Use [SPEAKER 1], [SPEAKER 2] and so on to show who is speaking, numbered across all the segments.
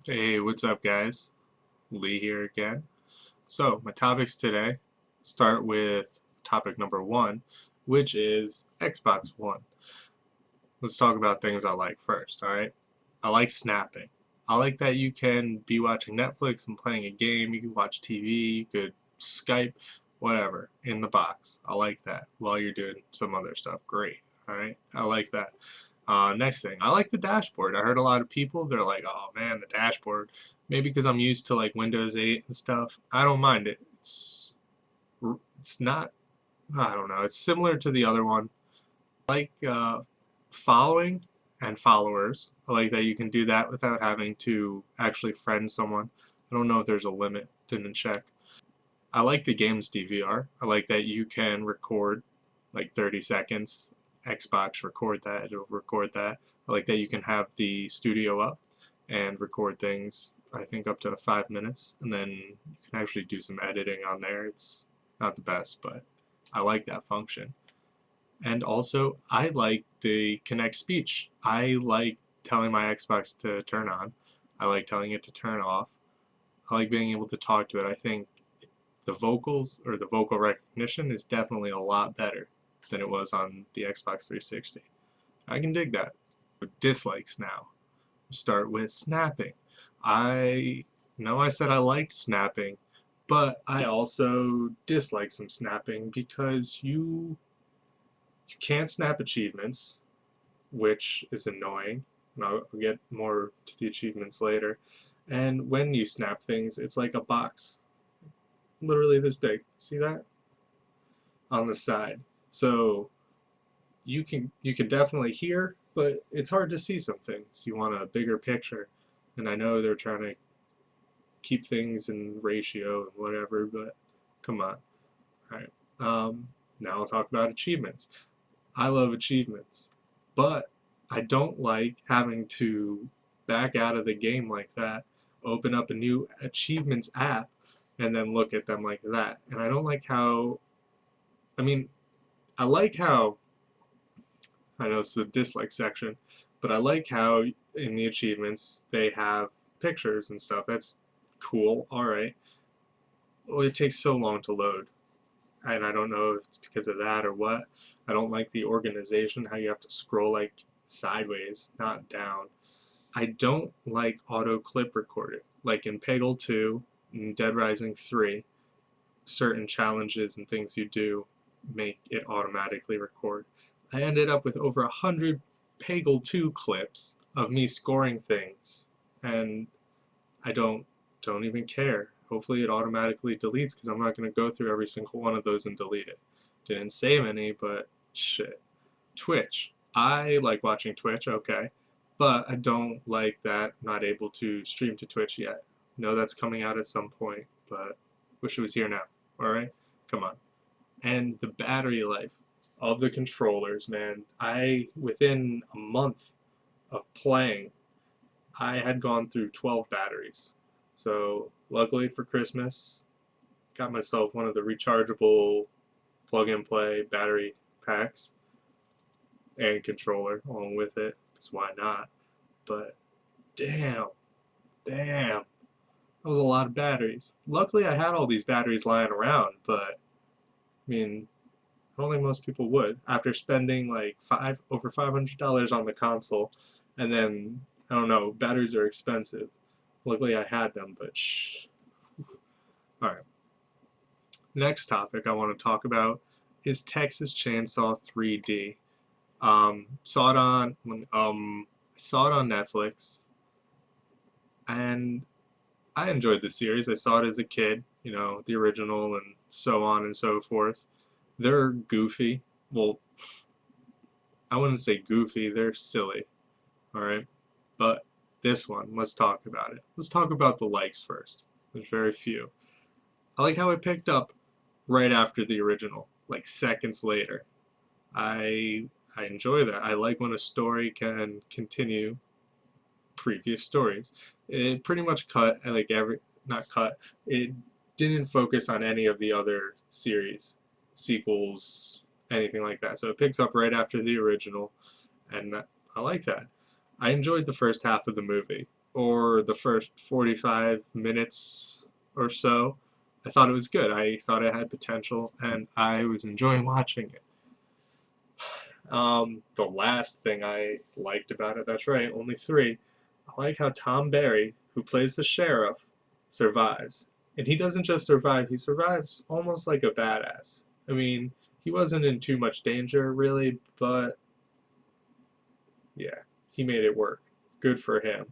[SPEAKER 1] Hey, what's up, guys? Lee here again. So, my topics today start with topic number one, which is Xbox One. Let's talk about things I like first, alright? I like snapping. I like that you can be watching Netflix and playing a game, you can watch TV, you could Skype, whatever, in the box. I like that while you're doing some other stuff. Great, alright? I like that. Next thing, I like the dashboard. I heard a lot of people, they're like, oh man, the dashboard. Maybe because I'm used to like Windows 8 and stuff. I don't mind it. It's not, I don't know, it's similar to the other one. I like following and followers. I like that you can do that without having to actually friend someone. I don't know if there's a limit, didn't check. I like the game's DVR. I like that you can record like 30 seconds. Xbox record that, it'll record that. I like that you can have the studio up and record things, I think up to 5 minutes, and then you can actually do some editing on there. It's not the best, but I like that function. And also, I like the Connect speech. I like telling my Xbox to turn on. I like telling it to turn off. I like being able to talk to it. I think the vocals or the vocal recognition is definitely a lot better than it was on the Xbox 360. I can dig that. Dislikes now. Start with snapping. I know I said I liked snapping, but I also dislike some snapping because you can't snap achievements, which is annoying. And I'll get more to the achievements later. And when you snap things, it's like a box, literally this big. See that? On the side. So you can definitely hear, but it's hard to see some things. You want a bigger picture, and I know they're trying to keep things in ratio and whatever, but come on. All right. Now I'll talk about achievements. I love achievements, but I don't like having to back out of the game like that, open up a new achievements app, and then look at them like that. And I don't like how, I mean, I like how, I know it's the dislike section, but I like how in the achievements they have pictures and stuff. That's cool, alright. Well, it takes so long to load, and I don't know if it's because of that or what. I don't like the organization, how you have to scroll like sideways, not down. I don't like auto clip recording. Like in Peggle 2 and Dead Rising 3, certain challenges and things you do make it automatically record. I ended up with over 100 Peggle 2 clips of me scoring things, and I don't even care. Hopefully it automatically deletes because I'm not going to go through every single one of those and delete it. Didn't save any, but shit. Twitch. I like watching Twitch, okay, but I don't like that I'm not able to stream to Twitch yet. Know that's coming out at some point, but wish it was here now. Alright? Come on. And the battery life of the controllers, man. Within a month of playing, I had gone through 12 batteries. So, luckily for Christmas, got myself one of the rechargeable plug and play battery packs and controller along with it, because why not? But damn, damn, that was a lot of batteries. Luckily, I had all these batteries lying around, but I mean, I don't think most people would. After spending like over $500 on the console, and then I don't know, batteries are expensive. Luckily, I had them, but shh. All right. Next topic I want to talk about is Texas Chainsaw 3D. Saw it on saw it on Netflix, and I enjoyed the series. I saw it as a kid, you know, the original and so on and so forth. They're goofy. Well, I wouldn't say goofy, they're silly. Alright? But this one, let's talk about it. Let's talk about the likes first. There's very few. I like how it picked up right after the original, like seconds later. I enjoy that. I like when a story can continue previous stories. It pretty much cut, like every, not cut, it didn't focus on any of the other series, sequels, anything like that. So it picks up right after the original, and I like that. I enjoyed the first half of the movie. or the first 45 minutes or so, I thought it was good. I thought it had potential, and I was enjoying watching it. The last thing I liked about it, that's right, only three. I like how Tom Barry, who plays the sheriff, survives. And he doesn't just survive, he survives almost like a badass. I mean, he wasn't in too much danger, really, but yeah, he made it work. Good for him.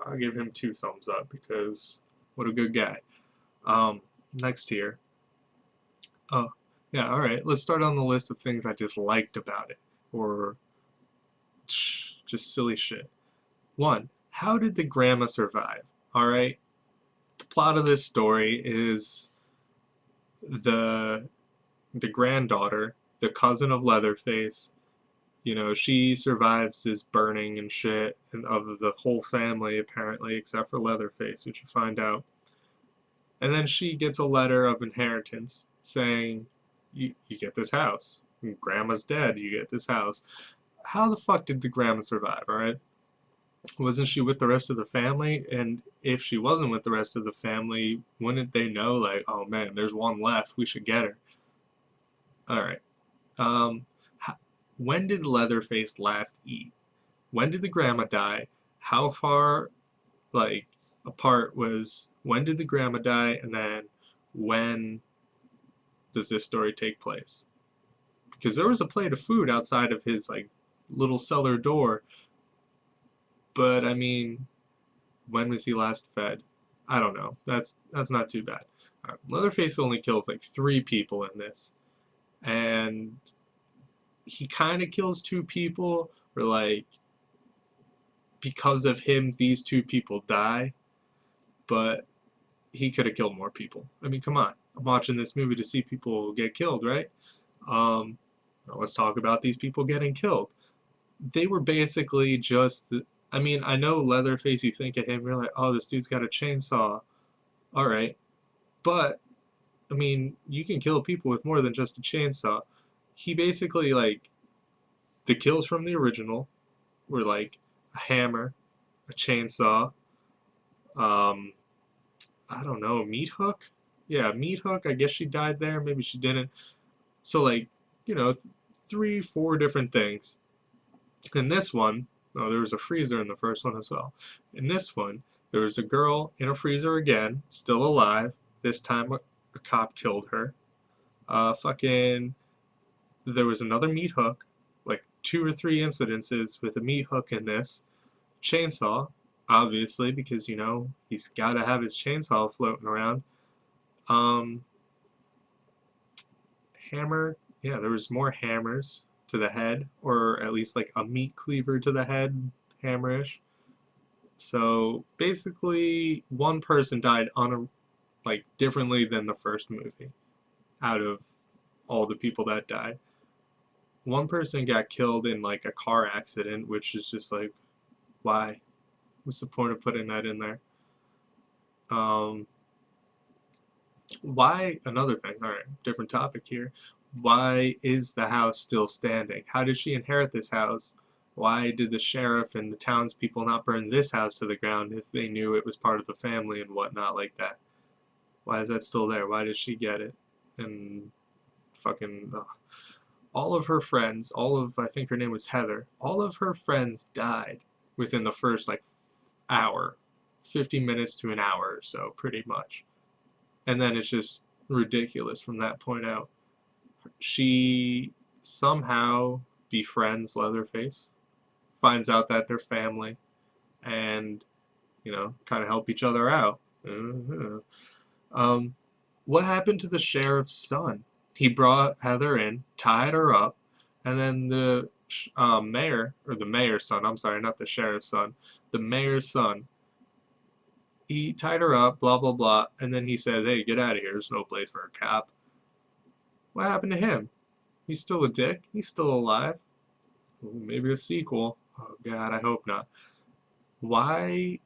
[SPEAKER 1] I'll give him 2 thumbs up because what a good guy. Next here. Oh, yeah, alright. Let's start on the list of things I disliked about it. Or just silly shit. 1. How did the grandma survive? Alright? The plot of this story is the granddaughter, the cousin of Leatherface, she survives this burning and shit and of the whole family apparently, except for Leatherface, which you find out. And then she gets a letter of inheritance saying, you get this house. Grandma's dead, you get this house. How the fuck did the grandma survive, alright? Wasn't she with the rest of the family? And if she wasn't with the rest of the family, wouldn't they know, like, oh man, there's one left, we should get her? Alright. Um, when did Leatherface last eat? When did the grandma die? How far, like, apart was when did the grandma die, and then when does this story take place? Because there was a plate of food outside of his, like, little cellar door, but I mean, when was he last fed? I don't know. That's not too bad. Leatherface only kills like 3 people in this, and he kind of kills 2 people, or like because of him, these 2 people die, but he could have killed more people. I mean, come on. I'm watching this movie to see people get killed, right? Let's talk about these people getting killed. They were basically just. I mean, I know Leatherface, you think of him, you're like, oh, this dude's got a chainsaw. Alright. But, I mean, you can kill people with more than just a chainsaw. He basically, like, the kills from the original were like a hammer, a chainsaw, I don't know, a meat hook? Yeah, meat hook. I guess she died there. Maybe she didn't. So, like, 3, 4 different things. In this one, oh, there was a freezer in the first one as well. In this one, there was a girl in a freezer again, still alive. This time, a cop killed her. There was another meat hook, like 2 or 3 incidences with a meat hook in this. Chainsaw, obviously, because, he's got to have his chainsaw floating around. Hammer, yeah, there was more hammers to the head, or at least like a meat cleaver to the head, hammerish. So basically, one person died like differently than the first movie. Out of all the people that died, one person got killed in like a car accident, which is just like, why? What's the point of putting that in there? Why? Another thing. All right, different topic here. Why is the house still standing? How did she inherit this house? Why did the sheriff and the townspeople not burn this house to the ground if they knew it was part of the family and whatnot like that? Why is that still there? Why did she get it? And fucking all of her friends, I think her name was Heather, all of her friends died within the first like hour, 50 minutes to an hour or so, pretty much. And then it's just ridiculous from that point out. She somehow befriends Leatherface, finds out that they're family, and, kind of help each other out. What happened to the sheriff's son? He brought Heather in, tied her up, and then the mayor, or the mayor's son, I'm sorry, not the sheriff's son, the mayor's son, he tied her up, blah, blah, blah, and then he says, hey, get out of here, there's no place for a cop. What happened to him? He's still a dick? He's still alive? Ooh, maybe a sequel. Oh, God, I hope not. Why,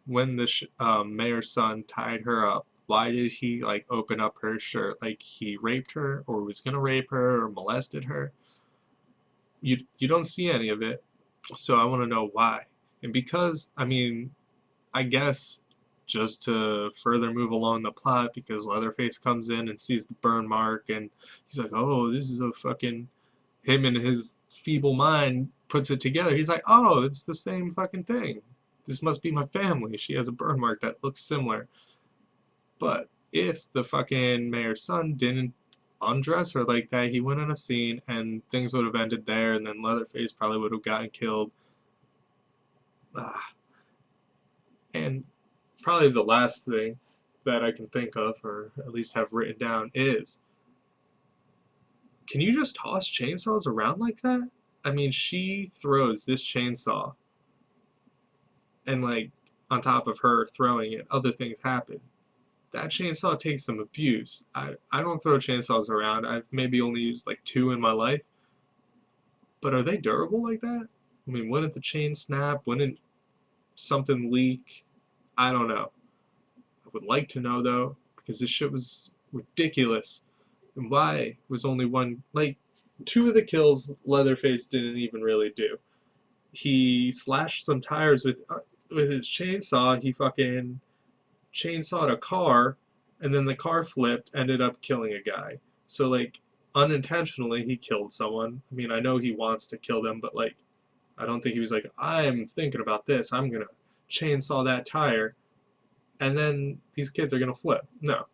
[SPEAKER 1] when the mayor's son tied her up, why did he, like, open up her shirt? Like, he raped her, or was gonna rape her, or molested her? You don't see any of it, so I want to know why. And because, I mean, I guess just to further move along the plot, because Leatherface comes in and sees the burn mark, and he's like, oh, this is a fucking, him and his feeble mind puts it together. He's like, oh, it's the same fucking thing. This must be my family. She has a burn mark that looks similar. But if the fucking mayor's son didn't undress her like that, he wouldn't have seen, and things would have ended there, and then Leatherface probably would have gotten killed. Ah. And probably the last thing that I can think of, or at least have written down, is, can you just toss chainsaws around like that? I mean, she throws this chainsaw, and like, on top of her throwing it, other things happen. That chainsaw takes some abuse. I don't throw chainsaws around. I've maybe only used like 2 in my life. But are they durable like that? I mean, wouldn't the chain snap? Wouldn't something leak? I don't know. I would like to know though, because this shit was ridiculous. And why was only one, like, 2 of the kills Leatherface didn't even really do. He slashed some tires with his chainsaw. He fucking chainsawed a car, and then the car flipped, ended up killing a guy. So, like, unintentionally, he killed someone. I mean, I know he wants to kill them, but, like, I don't think he was like, I'm thinking about this. I'm going to chainsaw that tire, and then these kids are going to flip. No.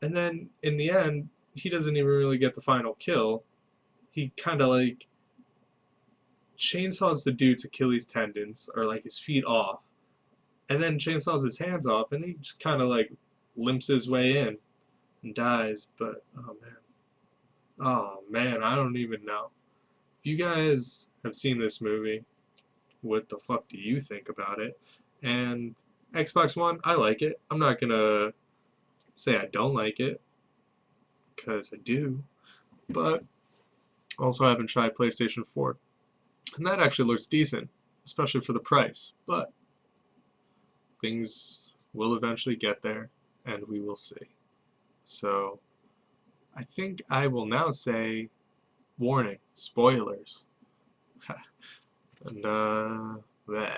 [SPEAKER 1] And then, in the end, he doesn't even really get the final kill. He kind of, like, chainsaws the dude's Achilles tendons, or, like, his feet off, and then chainsaws his hands off, and he just kind of, like, limps his way in and dies. But, oh man, I don't even know. If you guys have seen this movie, what the fuck do you think about it? And Xbox One, I like it. I'm not gonna say I don't like it, because I do. But also I haven't tried PlayStation 4. And that actually looks decent, especially for the price. But things will eventually get there, and we will see. So I think I will now say, warning, spoilers. And, bleh.